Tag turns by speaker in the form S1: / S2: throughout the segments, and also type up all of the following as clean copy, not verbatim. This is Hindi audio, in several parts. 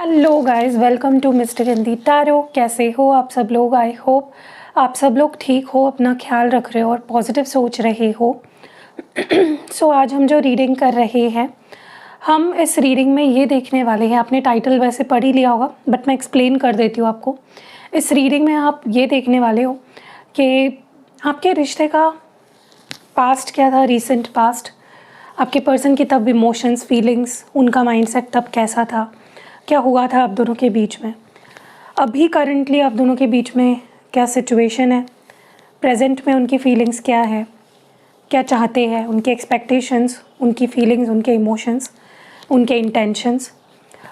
S1: Hello guys, welcome to mister Hindi tarot. कैसे हो आप सब लोग? आई होप आप सब लोग ठीक हो, अपना ख्याल रख रहे हो और पॉजिटिव सोच रहे हो। सो आज हम जो रीडिंग कर रहे हैं, हम इस रीडिंग में ये देखने वाले हैं, आपने टाइटल वैसे पढ़ ही लिया होगा बट मैं एक्सप्लेन कर देती हूँ आपको। इस रीडिंग में आप ये देखने वाले हो कि आपके रिश्ते का पास्ट क्या था, रीसेंट पास्ट, आपके पर्सन की तब इमोशंस, फीलिंग्स, उनका माइंडसेट तब कैसा था, क्या हुआ था आप दोनों के बीच में, अभी करंटली आप दोनों के बीच में क्या सिचुएशन है, प्रेजेंट में उनकी फीलिंग्स क्या है, क्या चाहते हैं, उनके एक्सपेक्टेशंस, उनकी फीलिंग्स, उनके इमोशंस, उनके इंटेंशंस,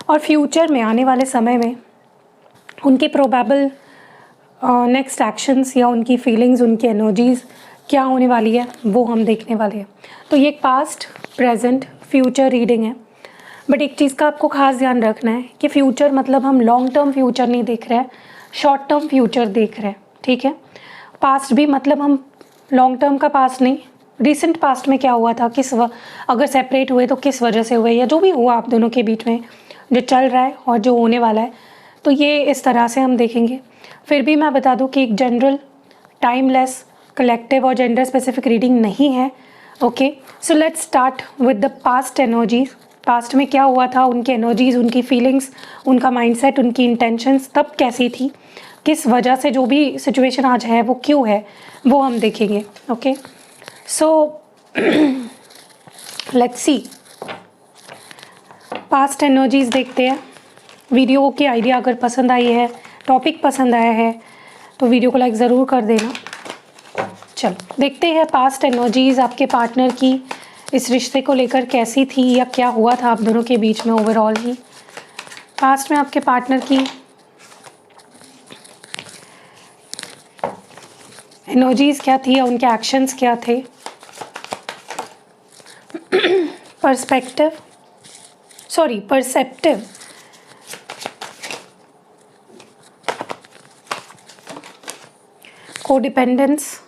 S1: और फ्यूचर में आने वाले समय में उनके प्रोबेबल नेक्स्ट एक्शंस या उनकी फीलिंग्स, उनकी एनर्जीज़ क्या होने वाली है, वो हम देखने वाले हैं। तो ये पास्ट, प्रेजेंट, फ्यूचर रीडिंग है। बट एक चीज़ का आपको खास ध्यान रखना है कि फ्यूचर मतलब हम लॉन्ग टर्म फ्यूचर नहीं देख रहे हैं, शॉर्ट टर्म फ्यूचर देख रहे हैं, ठीक है। पास्ट भी मतलब हम लॉन्ग टर्म का पास्ट नहीं, रिसेंट पास्ट में क्या हुआ था, अगर सेपरेट हुए तो किस वजह से हुए, या जो भी हुआ आप दोनों के बीच में, जो चल रहा है और जो होने वाला है, तो ये इस तरह से हम देखेंगे। फिर भी मैं बता दूं कि एक जनरल, टाइमलेस, कलेक्टिव और जेंडर स्पेसिफिक रीडिंग नहीं है। Okay, so let's start with the past energies. Past में क्या हुआ था, उनकी एनर्जीज़, उनकी फीलिंग्स, उनका माइंडसेट, उनकी इंटेंशंस तब कैसी थी, किस वजह से जो भी सिचुएशन आज है वो क्यों है, वो हम देखेंगे। Okay, so let's see, past energies देखते हैं। वीडियो की आइडिया अगर पसंद आई है, टॉपिक पसंद आया है तो वीडियो को लाइक ज़रूर कर देना। चलो देखते हैं पास्ट एनर्जीज़ आपके पार्टनर की इस रिश्ते को लेकर कैसी थी, या क्या हुआ था आप दोनों के बीच में ओवरऑल ही। पास्ट में आपके पार्टनर की एनर्जीज़ क्या थी या उनके एक्शंस क्या थे। Perceptive, codependence,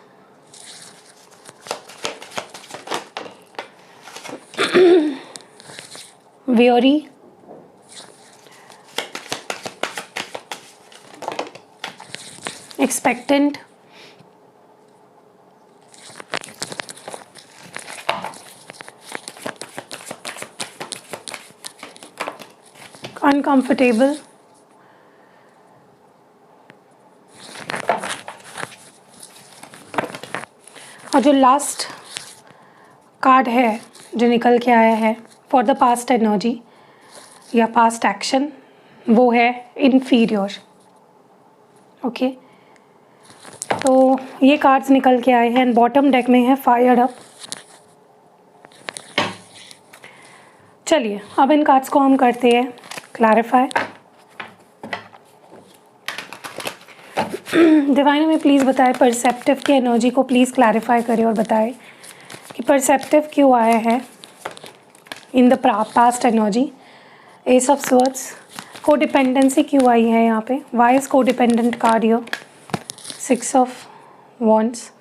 S1: weary, expectant, uncomfortable, और जो लास्ट कार्ड है जो निकल के आया है फॉर द पास्ट एनर्जी या पास्ट एक्शन, वो है इन्फीरियर। ओके, तो ये कार्ड्स निकल के आए हैं एंड बॉटम डेक में है फायर्ड अप। चलिए अब इन कार्ड्स को हम करते हैं क्लैरिफाई। डिवाइन में प्लीज़ बताएं, परसेप्टिव की एनर्जी को प्लीज़ क्लैरिफाई करें और बताएं कि परसेप्टिव क्यों आया है in the past energy. Ace of swords, codependency क्यों आई है यहाँ पे, why is codependent card here. Six of wands,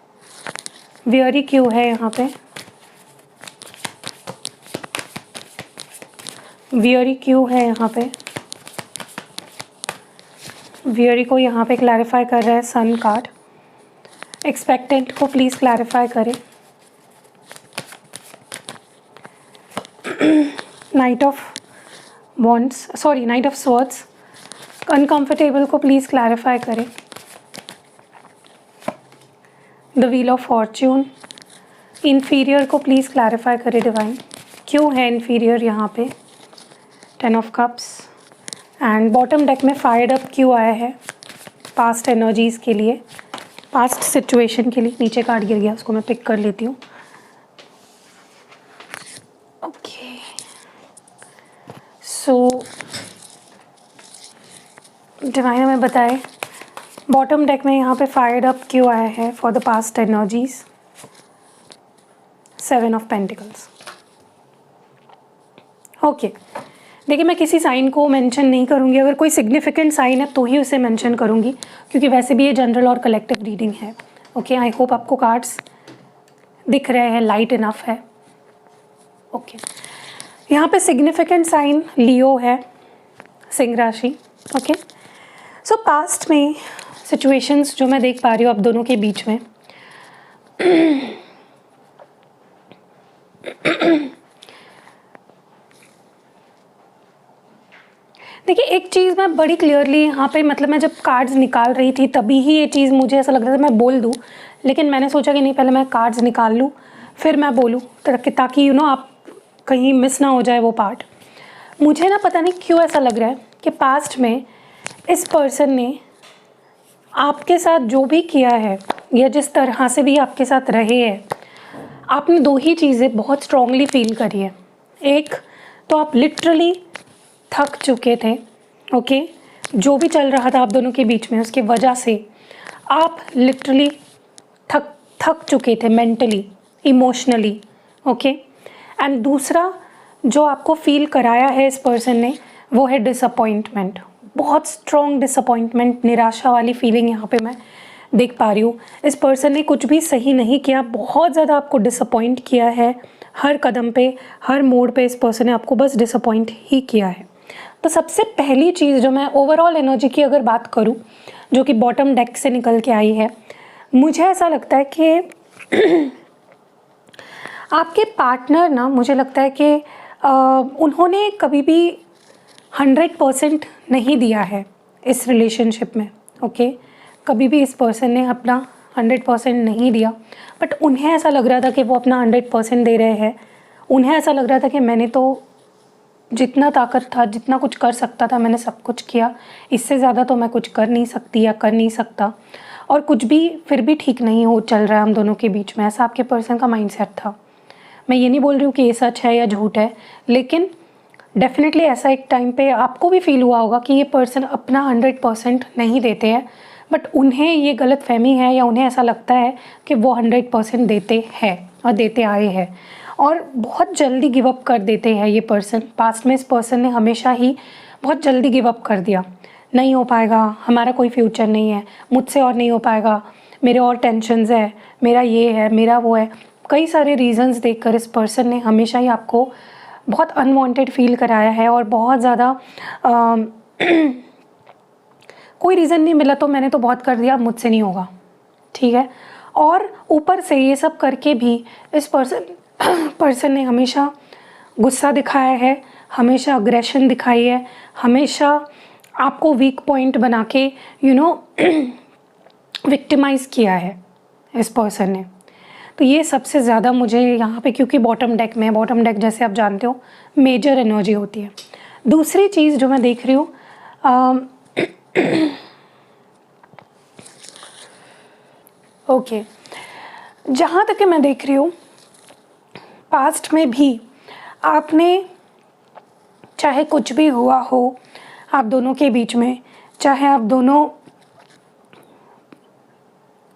S1: very क्यों है यहाँ पे, वेरी क्यों है यहाँ पे, वेरी को यहाँ पे क्लैरिफाई कर रहा है सन कार्ड। एक्सपेक्टेंट को प्लीज़ क्लैरिफाई करें। Night of wands, sorry night of swords, uncomfortable को प्लीज़ क्लैरिफाई करें। The wheel of Fortune, inferior को प्लीज़ क्लैरिफाई करें डिवाइन, क्यों है इन्फीरियर यहाँ पे। Ten of cups and bottom deck में फायर्ड अप क्यों आया है पास्ट एनर्जीज़ के लिए, पास्ट सिचुएशन के लिए। नीचे कार्ड गिर गया, उसको मैं पिक कर लेती हूँ। ओके, सो डिवाइन हमें बताए बॉटम डेक में यहाँ पे फायर्ड अप क्यों आया है for the past energies. Seven of pentacles. Okay, देखिए मैं किसी साइन को मेंशन नहीं करूँगी, अगर कोई सिग्निफिकेंट साइन है तो ही उसे मेंशन करूँगी, क्योंकि वैसे भी ये जनरल और कलेक्टिव रीडिंग है। ओके, आई होप आपको कार्ड्स दिख रहे हैं, लाइट इनफ है। ओके, यहाँ पे सिग्निफिकेंट साइन लियो है, सिंह राशि। ओके, सो पास्ट में सिचुएशंस जो मैं देख पा रही हूँ आप दोनों के बीच में, देखिए एक चीज़ मैं बड़ी क्लियरली यहाँ पे, मतलब मैं जब कार्ड्स निकाल रही थी तभी ही ये चीज़ मुझे ऐसा लग रहा था मैं बोल दूँ, लेकिन मैंने सोचा कि नहीं, पहले मैं कार्ड्स निकाल लूँ फिर मैं बोलूँ, ताकि आप कहीं मिस ना हो जाए वो पार्ट। मुझे ना पता नहीं क्यों ऐसा लग रहा है कि पास्ट में इस पर्सन ने आपके साथ जो भी किया है या जिस तरह से भी आपके साथ रहे हैं, आपने दो ही चीज़ें बहुत स्ट्रांगली फील करी है। एक तो आप लिटरली थक चुके थे, ओके, जो भी चल रहा था आप दोनों के बीच में उसकी वजह से आप लिटरली थक चुके थे, मेंटली, इमोशनली, ओके। एंड दूसरा जो आपको फील कराया है इस पर्सन ने वो है डिसअपॉइंटमेंट, बहुत स्ट्रॉन्ग डिसअपॉइंटमेंट, निराशा वाली फीलिंग यहाँ पे मैं देख पा रही हूँ। इस पर्सन ने कुछ भी सही नहीं किया, बहुत ज़्यादा आपको डिसअपॉइंट किया है, हर कदम पे, हर मोड़ पे इस पर्सन ने आपको बस डिसअपॉइंट ही किया है। तो सबसे पहली चीज़ जो मैं ओवरऑल एनर्जी की अगर बात करूँ जो कि बॉटम डेक से निकल के आई है, मुझे ऐसा लगता है कि आपके पार्टनर ना, मुझे लगता है कि उन्होंने कभी भी 100% नहीं दिया है इस रिलेशनशिप में, ओके। कभी भी इस पर्सन ने अपना 100% नहीं दिया, बट उन्हें ऐसा लग रहा था कि वो अपना 100% दे रहे हैं। उन्हें ऐसा लग रहा था कि मैंने तो जितना ताकत था, जितना कुछ कर सकता था मैंने सब कुछ किया, इससे ज़्यादा तो मैं कुछ कर नहीं सकती या कर नहीं सकता, और कुछ भी फिर भी ठीक नहीं हो चल रहा है हम दोनों के बीच में, ऐसा आपके पर्सन का माइंडसेट था। मैं ये नहीं बोल रही हूँ कि ये सच है या झूठ है, लेकिन डेफिनेटली ऐसा एक टाइम पे आपको भी फील हुआ होगा कि ये पर्सन अपना 100% नहीं देते हैं, बट उन्हें ये गलत फहमी है या उन्हें ऐसा लगता है कि वो 100% देते हैं और देते आए हैं, और बहुत जल्दी गिव अप कर देते हैं ये पर्सन। पास्ट में इस पर्सन ने हमेशा ही बहुत जल्दी गिव अप कर दिया, नहीं हो पाएगा, हमारा कोई फ्यूचर नहीं है, मुझसे और नहीं हो पाएगा, मेरे और टेंशन्स है, मेरा ये है, मेरा वो है, कई सारे रीजंस देखकर इस पर्सन ने हमेशा ही आपको बहुत अनवांटेड फील कराया है, और बहुत ज़्यादा कोई रीज़न नहीं मिला तो मैंने तो बहुत कर दिया, मुझसे नहीं होगा, ठीक है। और ऊपर से ये सब करके भी इस पर्सन ने हमेशा गुस्सा दिखाया है, हमेशा अग्रेशन दिखाई है, हमेशा आपको वीक पॉइंट बना के विक्टिमाइज़ किया है इस पर्सन ने। तो ये सबसे ज़्यादा मुझे यहाँ पे, क्योंकि बॉटम डेक में, बॉटम डेक जैसे आप जानते हो मेजर एनर्जी होती है। दूसरी चीज़ जो मैं देख रही हूँ, ओके, जहाँ तक मैं देख रही हूँ पास्ट में भी आपने, चाहे कुछ भी हुआ हो आप दोनों के बीच में, चाहे आप दोनों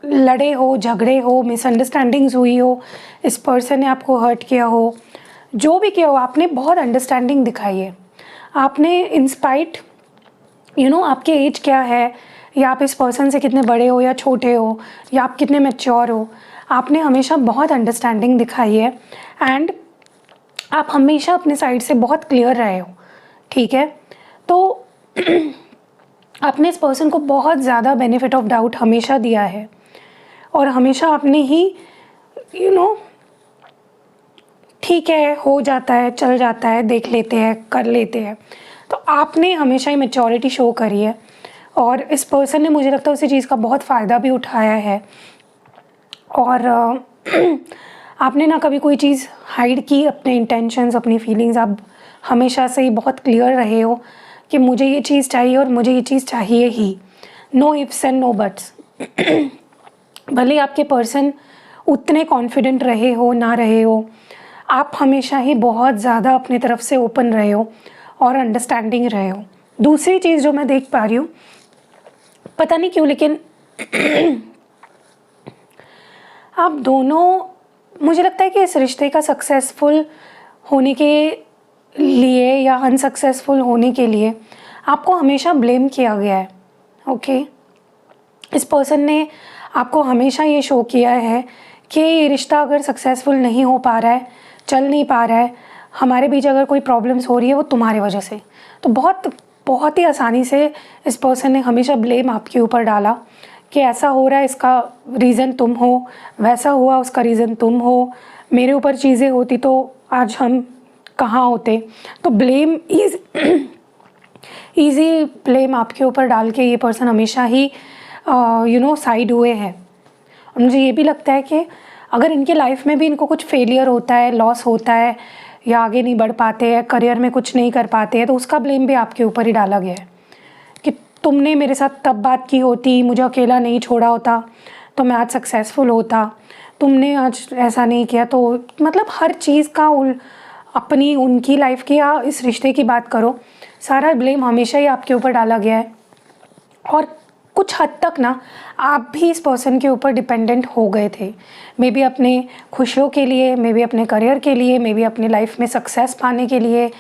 S1: लड़े हो, झगड़े हो, मिसअंडरस्टैंडिंग्स हुई हो, इस पर्सन ने आपको हर्ट किया हो, जो भी किया हो, आपने बहुत अंडरस्टैंडिंग दिखाई है। आपने इंस्पाइट आपके एज क्या है, या आप इस पर्सन से कितने बड़े हो या छोटे हो, या आप कितने मैच्योर हो, आपने हमेशा बहुत अंडरस्टैंडिंग दिखाई है, एंड आप हमेशा अपने साइड से बहुत क्लियर रहे हो, ठीक है। तो आपने इस पर्सन को बहुत ज़्यादा बेनिफिट ऑफ डाउट हमेशा दिया है, और हमेशा आपने ही ठीक है, हो जाता है, चल जाता है, देख लेते हैं, कर लेते हैं, तो आपने हमेशा ही मैच्योरिटी शो करी है, और इस पर्सन ने, मुझे लगता है, उसी चीज़ का बहुत फ़ायदा भी उठाया है। और आपने ना कभी कोई चीज़ हाइड की, अपने इंटेंशंस, अपनी फीलिंग्स, आप हमेशा से ही बहुत क्लियर रहे हो कि मुझे ये चीज़ चाहिए और मुझे ये चीज़ चाहिए ही, no ifs and no buts. भले आपके पर्सन उतने कॉन्फिडेंट रहे हो ना रहे हो, आप हमेशा ही बहुत ज़्यादा अपनी तरफ से ओपन रहे हो और अंडरस्टैंडिंग रहे हो। दूसरी चीज़ जो मैं देख पा रही हूँ, पता नहीं क्यों, लेकिन आप दोनों, मुझे लगता है कि इस रिश्ते का सक्सेसफुल होने के लिए या अनसक्सेसफुल होने के लिए आपको हमेशा ब्लेम किया गया है, ओके। इस पर्सन ने आपको हमेशा ये शो किया है कि ये रिश्ता अगर सक्सेसफुल नहीं हो पा रहा है, चल नहीं पा रहा है, हमारे बीच अगर कोई प्रॉब्लम्स हो रही है, वो तुम्हारी वजह से। तो बहुत बहुत ही आसानी से इस पर्सन ने हमेशा ब्लेम आपके ऊपर डाला कि ऐसा हो रहा है इसका रीज़न तुम हो, वैसा हुआ उसका रीज़न तुम हो, मेरे ऊपर चीज़ें होती तो आज हम कहाँ होते। तो ब्लेम ईज़ी ब्लेम आपके ऊपर डाल के ये पर्सन हमेशा ही साइड हुए हैं। और मुझे ये भी लगता है कि अगर इनके लाइफ में भी इनको कुछ फेलियर होता है, लॉस होता है, या आगे नहीं बढ़ पाते हैं, करियर में कुछ नहीं कर पाते हैं, तो उसका ब्लेम भी आपके ऊपर ही डाला गया है कि तुमने मेरे साथ तब बात की होती, मुझे अकेला नहीं छोड़ा होता तो मैं आज सक्सेसफुल होता, तुमने आज ऐसा नहीं किया। तो मतलब हर चीज़ का अपनी उनकी लाइफ की या इस रिश्ते की बात करो, सारा ब्लेम हमेशा ही आपके ऊपर डाला गया है। और कुछ हद तक ना आप भी इस पर्सन के ऊपर डिपेंडेंट हो गए थे, मे बी अपने खुशियों के लिए, मे बी अपने करियर के लिए, मे बी अपने लाइफ में सक्सेस पाने के लिए,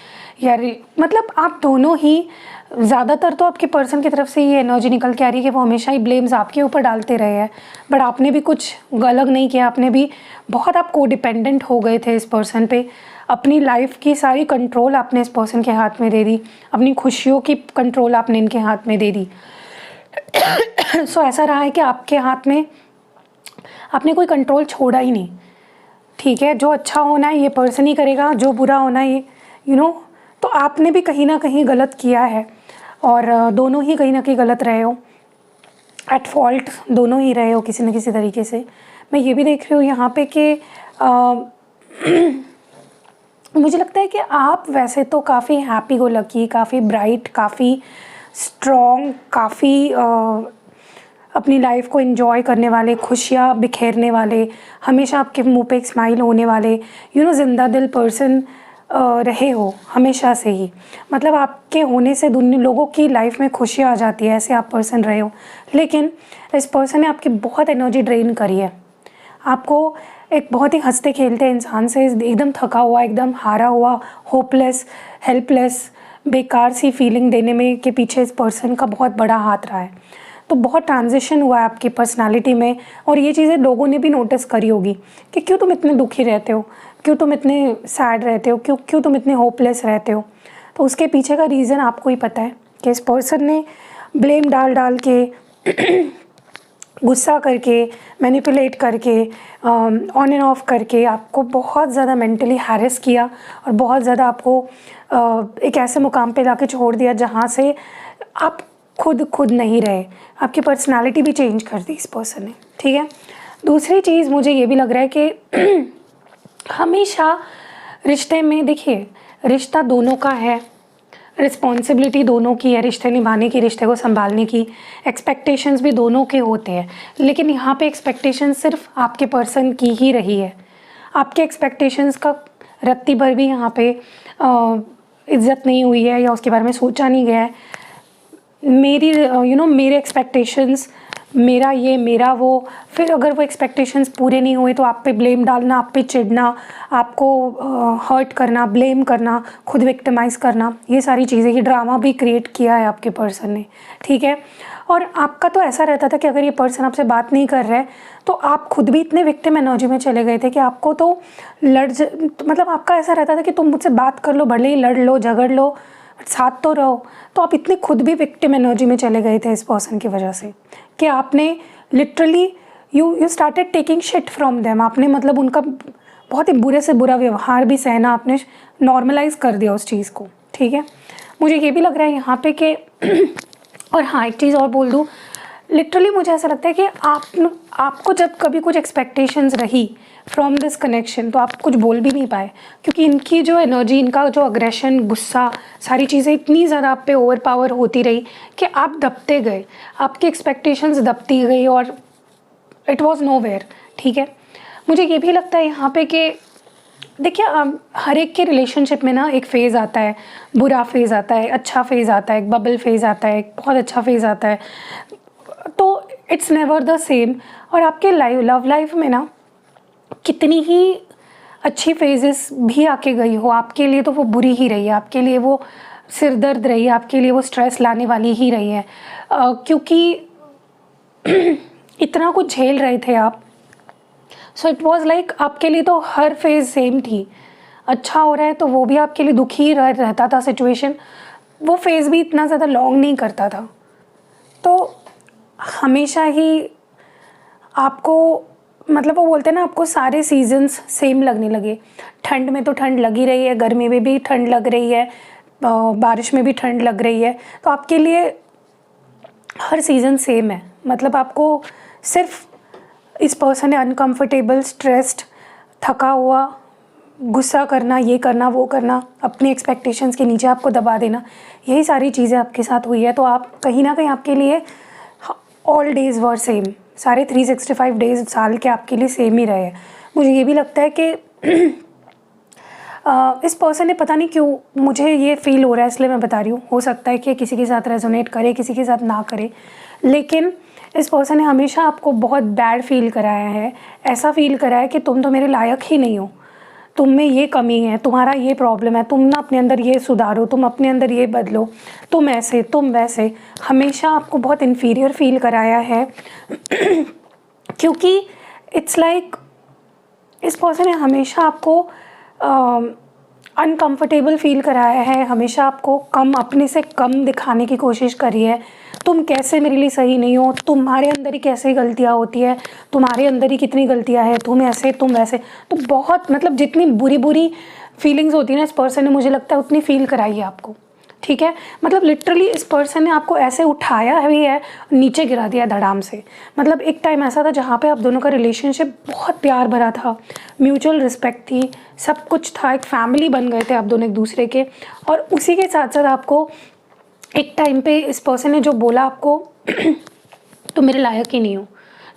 S1: या मतलब आप दोनों ही, ज़्यादातर तो आपके पर्सन की तरफ से ये एनर्जी निकल के आ रही है कि वो हमेशा ही ब्लेम्स आपके ऊपर डालते रहे हैं। बट आपने भी कुछ गलत नहीं किया, आपने भी बहुत आप कोडिपेंडेंट हो गए थे इस पर्सन पे। अपनी लाइफ की सारी कंट्रोल आपने इस पर्सन के हाथ में दे दी, अपनी खुशियों की कंट्रोल आपने इनके हाथ में दे दी। सो ऐसा रहा है कि आपके हाथ में आपने कोई कंट्रोल छोड़ा ही नहीं, ठीक है। जो अच्छा होना है ये पर्सन ही करेगा, जो बुरा होना है ये तो आपने भी कहीं ना कहीं गलत किया है, और दोनों ही कहीं ना कहीं गलत रहे हो, एट फॉल्ट दोनों ही रहे हो किसी न किसी तरीके से। मैं ये भी देख रही हूँ यहाँ पे कि मुझे लगता है कि आप वैसे तो काफ़ी हैप्पी गो लकी, काफ़ी ब्राइट, काफ़ी स्ट्रॉन्ग, काफ़ी अपनी लाइफ को एंजॉय करने वाले, खुशियाँ बिखेरने वाले, हमेशा आपके मुंह पे एक स्माइल होने वाले, जिंदा दिल पर्सन रहे हो हमेशा से ही। मतलब आपके होने से दुनिया लोगों की लाइफ में खुशियाँ आ जाती है, ऐसे आप पर्सन रहे हो। लेकिन इस पर्सन ने आपकी बहुत एनर्जी ड्रेन करी है। आपको एक बहुत ही हंसते खेलते इंसान से एकदम थका हुआ, एकदम हारा हुआ, होपलेस, हेल्पलेस, बेकार सी फीलिंग देने में के पीछे इस पर्सन का बहुत बड़ा हाथ रहा है। तो बहुत ट्रांजिशन हुआ है आपकी पर्सनालिटी में, और ये चीज़ें लोगों ने भी नोटिस करी होगी कि क्यों तुम इतने दुखी रहते हो, क्यों तुम इतने सैड रहते हो, क्यों तुम इतने होपलेस रहते हो। तो उसके पीछे का रीज़न आपको ही पता है कि इस पर्सन ने ब्लेम डाल के गुस्सा करके, मैनिपुलेट करके, ऑन एंड ऑफ करके आपको बहुत ज़्यादा मेंटली हैरेस किया, और बहुत ज़्यादा आपको एक ऐसे मुकाम पे लाके छोड़ दिया जहाँ से आप खुद नहीं रहे। आपकी पर्सनालिटी भी चेंज कर दी इस पर्सन ने, ठीक है। दूसरी चीज़ मुझे ये भी लग रहा है कि हमेशा रिश्ते में, देखिए रिश्ता दोनों का है, रिस्पॉन्सिबिलिटी दोनों की है रिश्ते निभाने की, रिश्ते को संभालने की, एक्सपेक्टेशंस भी दोनों के होते हैं। लेकिन यहाँ पे एक्सपेक्टेशंस सिर्फ आपके पर्सन की ही रही है। आपके एक्सपेक्टेशंस का रत्ती भर भी यहाँ पे इज्जत नहीं हुई है, या उसके बारे में सोचा नहीं गया है। मेरे एक्सपेक्टेशंस, मेरा ये, मेरा वो, फिर अगर वो एक्सपेक्टेशंस पूरे नहीं हुए तो आप पे ब्लेम डालना, आप पे चिढ़ना, आपको हर्ट करना, ब्लेम करना, खुद विक्टिमाइज़ करना, ये सारी चीज़ें, ये ड्रामा भी क्रिएट किया है आपके पर्सन ने, ठीक है। और आपका तो ऐसा रहता था कि अगर ये पर्सन आपसे बात नहीं कर रहा है तो आप खुद भी इतने विक्टिम एनर्जी में चले गए थे कि आपको तो मतलब आपका ऐसा रहता था कि तुम मुझसे बात कर लो, भले ही लड़ लो, झगड़ लो, साथ तो रहो। तो आप इतने खुद भी विक्टिम एनर्जी में चले गए थे इस पर्सन की वजह से कि आपने literally you started taking shit from them. आपने मतलब उनका बहुत ही बुरे से बुरा व्यवहार भी सहना आपने नॉर्मलाइज कर दिया उस चीज़ को, ठीक है। मुझे ये भी लग रहा है यहाँ पे कि और हाँ, एक चीज़ और बोल दूँ, लिटरली मुझे ऐसा लगता है कि आपको जब कभी कुछ एक्सपेक्टेशंस रही फ्रॉम दिस कनेक्शन तो आप कुछ बोल भी नहीं पाए, क्योंकि इनकी जो एनर्जी, इनका जो अग्रेशन, गुस्सा, सारी चीज़ें इतनी ज़्यादा आप पे ओवर पावर होती रही कि आप दबते गए, आपकी एक्सपेक्टेशंस दबती गई, और इट वाज नोवेयर, ठीक है। मुझे ये भी लगता है यहाँ पे कि देखिए, हर एक के रिलेशनशिप में ना एक फ़ेज़ आता है, बुरा फेज़ आता है, अच्छा फेज़ आता है, एक बबल फेज़ आता है, एक बहुत अच्छा फेज़ आता है, तो इट्स नेवर द सेम। और आपके लव लाइफ में ना कितनी ही अच्छी फेजेस भी आके गई हो, आपके लिए तो वो बुरी ही रही है, आपके लिए वो सिर दर्द रही है, आपके लिए वो स्ट्रेस लाने वाली ही रही है, क्योंकि इतना कुछ झेल रहे थे आप। सो इट वाज लाइक आपके लिए तो हर फेज़ सेम थी। अच्छा हो रहा है तो वो भी आपके लिए दुखी रहता था सिचुएशन, वो फेज़ भी इतना ज़्यादा लॉन्ग नहीं करता था। तो हमेशा ही आपको मतलब वो बोलते हैं ना, आपको सारे सीजन्स सेम लगने लगे। ठंड में तो ठंड लगी रही है, गर्मी में भी ठंड लग रही है, बारिश में भी ठंड लग रही है, तो आपके लिए हर सीज़न सेम है। मतलब आपको सिर्फ इस पर्सन है अनकंफर्टेबल, स्ट्रेस्ड, थका हुआ, गुस्सा करना, ये करना वो करना, अपनी एक्सपेक्टेशंस के नीचे आपको दबा देना, यही सारी चीज़ें आपके साथ हुई है। तो आप कहीं ना कहीं आपके लिए ऑल डेज़ वर सेम, सारे 365 डेज़ साल के आपके लिए सेम ही रहे हैं। मुझे ये भी लगता है कि इस पर्सन ने पता नहीं क्यों, मुझे ये फ़ील हो रहा है इसलिए मैं बता रही हूँ, हो सकता है कि किसी के साथ रेजोनेट करे, किसी के साथ ना करे, लेकिन इस पर्सन ने हमेशा आपको बहुत बैड फील कराया है। ऐसा फील कराया है कि तुम तो मेरे लायक ही नहीं हो, तुम में ये कमी है, तुम्हारा ये प्रॉब्लम है, तुम ना अपने अंदर ये सुधारो, तुम अपने अंदर ये बदलो, तुम ऐसे तुम वैसे, हमेशा आपको बहुत इन्फीरियर फील कराया है। क्योंकि इट्स लाइक इस पर्सन ने हमेशा आपको अनकंफर्टेबल फील कराया है, हमेशा आपको कम, अपने से कम दिखाने की कोशिश करी है। तुम कैसे मेरे लिए सही नहीं हो, तुम्हारे अंदर ही कैसे गलतियाँ होती है, तुम्हारे अंदर ही कितनी गलतियाँ हैं, तुम ऐसे तुम वैसे। तो बहुत मतलब जितनी बुरी बुरी फीलिंग्स होती है ना, इस पर्सन ने मुझे लगता है उतनी फील कराई है आपको। ठीक है, मतलब लिटरली इस पर्सन ने आपको ऐसे उठाया भी है, नीचे गिरा दिया धड़ाम से। मतलब एक टाइम ऐसा था जहाँ पे आप दोनों का रिलेशनशिप बहुत प्यार भरा था, म्यूचुअल रिस्पेक्ट थी, सब कुछ था, एक फैमिली बन गए थे आप दोनों एक दूसरे के। और उसी के साथ साथ आपको एक टाइम पे इस पर्सन ने जो बोला आपको तुम मेरे लायक ही नहीं हो,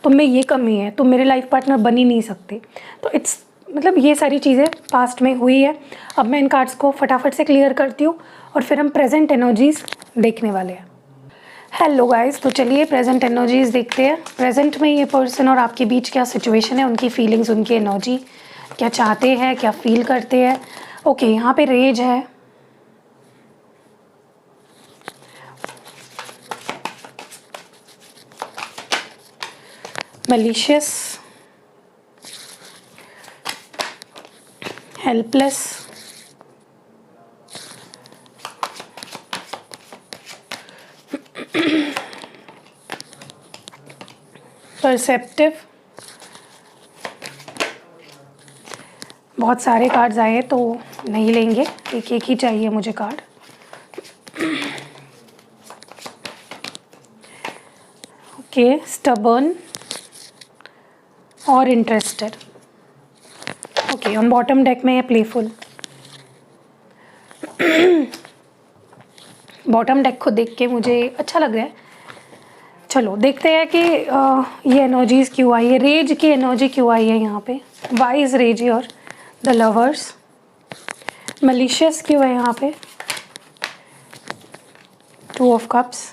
S1: तुम में ये कमी है, तुम मेरे लाइफ पार्टनर बन ही नहीं सकते। तो इट्स मतलब ये सारी चीज़ें पास्ट में हुई है। अब मैं इन कार्ड्स को फटाफट से क्लियर करती हूँ और फिर हम प्रेजेंट एनर्जीज़ देखने वाले हैं। हेलो गाइस, तो चलिए प्रेजेंट एनर्जीज़ देखते हैं। प्रेजेंट में ये पर्सन और आपके बीच क्या सिचुएशन है, उनकी फीलिंग्स, उनकी एनर्जी, क्या चाहते हैं, क्या फील करते हैं। ओके, यहाँ पे रेज है, malicious, helpless, perceptive। बहुत सारे कार्ड्स आए तो नहीं लेंगे, एक एक ही चाहिए मुझे कार्ड। ओके, stubborn और interested. Okay, on bottom deck में है प्लेफुल। बॉटम डेक को देख के मुझे अच्छा लग रहा है। चलो देखते हैं कि ये एनर्जीज़ क्यों आई है, रेज की एनर्जी क्यों आई है यहाँ पे। वाइज रेज और द लवर्स। मलिशियस क्यों है यहाँ पे, 2 ऑफ कप्स।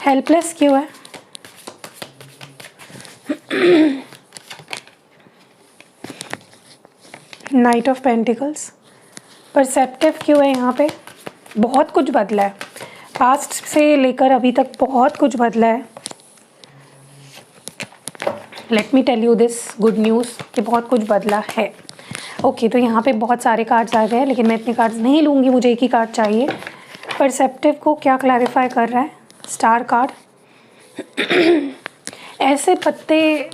S1: हेल्पलेस क्यों है, नाइट ऑफ पेंटिकल्स। परसेप्टिव क्यों है यहाँ पे, बहुत कुछ बदला है पास्ट से लेकर अभी तक, बहुत कुछ बदला है। Let me tell you this good news कि बहुत कुछ बदला है। ओके, तो यहाँ पे बहुत सारे कार्ड्स आ गए, लेकिन मैं इतने कार्ड्स नहीं लूँगी, मुझे एक ही कार्ड चाहिए। परसेप्टिव को क्या क्लैरिफाई कर रहा है, स्टार कार्ड। ऐसे पत्ते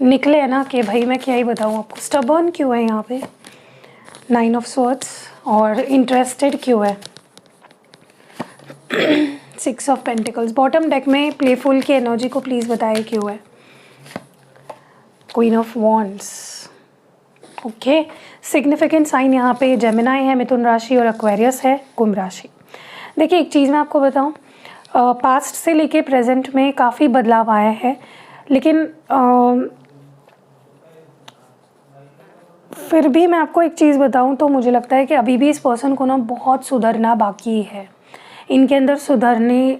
S1: निकले हैं ना कि भाई मैं क्या ही बताऊँ आपको। स्टबर्न क्यों है यहाँ पे, 9 ऑफ स्वॉर्ड्स। और इंटरेस्टेड क्यों है, 6 ऑफ पेंटिकल्स। बॉटम डेक में प्लेफुल की एनर्जी को प्लीज़ बताइए क्यों है, queen of wands. Okay, significant sign यहाँ पे जेमिनाई है, मिथुन राशि, और एक्वेरियस है, कुंभ राशि। देखिए एक चीज़ मैं आपको बताऊँ, पास्ट से लेके प्रेजेंट में काफ़ी बदलाव आया है, लेकिन फिर भी मैं आपको एक चीज़ बताऊं तो मुझे लगता है कि अभी भी इस पर्सन को ना बहुत सुधरना बाकी है। इनके अंदर सुधरने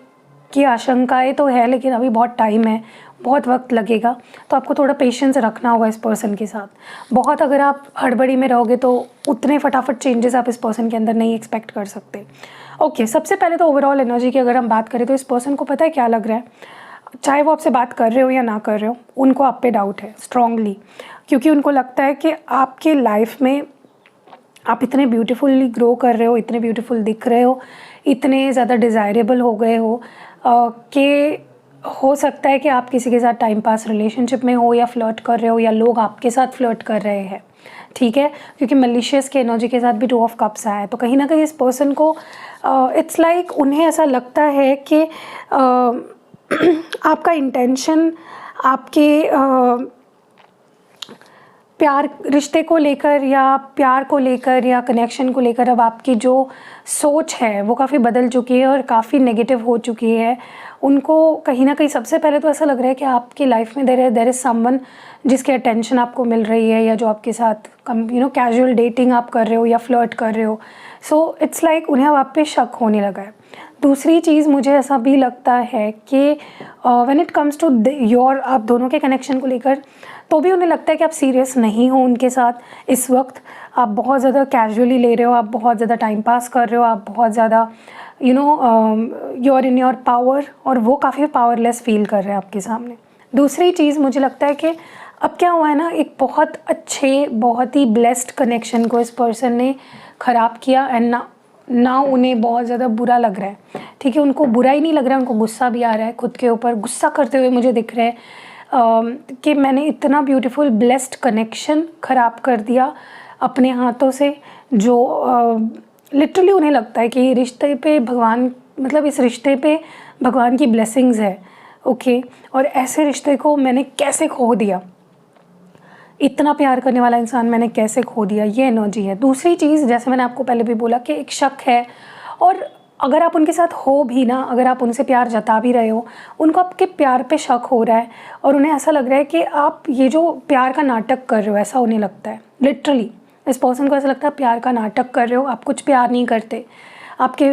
S1: की आशंकाएं तो है, लेकिन अभी बहुत टाइम है, बहुत वक्त लगेगा। तो आपको थोड़ा पेशेंस रखना होगा इस पर्सन के साथ। बहुत अगर आप हड़बड़ी में रहोगे तो उतने फटाफट चेंजेस आप इस पर्सन के अंदर नहीं एक्सपेक्ट कर सकते। ओके, सबसे पहले तो ओवरऑल एनर्जी की अगर हम बात करें तो इस पर्सन को पता है क्या लग रहा है, चाहे वो आपसे बात कर रहे हो या ना कर रहे हो, उनको आप पे डाउट है स्ट्रांगली। क्योंकि उनको लगता है कि आपके लाइफ में आप इतने ब्यूटीफुली ग्रो कर रहे हो, इतने ब्यूटीफुल दिख रहे हो, इतने ज़्यादा डिज़ायरेबल हो गए हो कि हो सकता है कि आप किसी के साथ टाइम पास रिलेशनशिप में हो या फ्लर्ट कर रहे हो या लोग आपके साथ फ्लर्ट कर रहे हैं, ठीक है, क्योंकि मलिशियस की एनर्जी के साथ भी 2 ऑफ कप्स आया है। तो कहीं ना कहीं इस पर्सन को इट्स लाइक उन्हें ऐसा लगता है कि आपका इंटेंशन आपके प्यार रिश्ते को लेकर या प्यार को लेकर या कनेक्शन को लेकर अब आपकी जो सोच है वो काफ़ी बदल चुकी है और काफ़ी नेगेटिव हो चुकी है। उनको कहीं ना कहीं सबसे पहले तो ऐसा लग रहा है कि आपकी लाइफ में देर इज़ समवन जिसकी अटेंशन आपको मिल रही है या जो आपके साथ कैजुअल डेटिंग आप कर रहे हो या फ्लर्ट कर रहे हो। सो इट्स लाइक उन्हें अब आप पे शक होने लगा है। दूसरी चीज़ मुझे ऐसा भी लगता है कि when it comes to your आप दोनों के कनेक्शन को लेकर तो भी उन्हें लगता है कि आप सीरियस नहीं हो उनके साथ इस वक्त। आप बहुत ज़्यादा कैजुअली ले रहे हो, आप बहुत ज़्यादा टाइम पास कर रहे हो, आप बहुत ज़्यादा you are in your power और वो काफ़ी पावरलेस फील कर रहे हैं आपके सामने। दूसरी चीज़ मुझे लगता है कि अब क्या हुआ है ना, एक बहुत अच्छे बहुत ही ब्लेस्ड कनेक्शन को इस पर्सन ने ख़राब किया एंड ना उन्हें बहुत ज़्यादा बुरा लग रहा है, ठीक है। उनको बुरा ही नहीं लग रहा है, उनको गुस्सा भी आ रहा है खुद के ऊपर, गुस्सा करते हुए मुझे दिख रहे हैं कि मैंने इतना ब्यूटीफुल ब्लेस्ड कनेक्शन ख़राब कर दिया अपने हाथों से। जो लिटरली उन्हें लगता है कि ये रिश्ते पे भगवान मतलब इस रिश्ते पे भगवान की ब्लेसिंग्स है, ओके। और ऐसे रिश्ते को मैंने कैसे खो दिया, इतना प्यार करने वाला इंसान मैंने कैसे खो दिया, ये एनर्जी है। दूसरी चीज़ जैसे मैंने आपको पहले भी बोला कि एक शक है, और अगर आप उनके साथ हो भी ना, अगर आप उनसे प्यार जता भी रहे हो, उनको आपके प्यार पे शक हो रहा है और उन्हें ऐसा लग रहा है कि आप ये जो प्यार का नाटक कर रहे हो, ऐसा उन्हें लगता है। लिटरली इस पर्सन को ऐसा लगता है प्यार का नाटक कर रहे हो, आप कुछ प्यार नहीं करते, आपके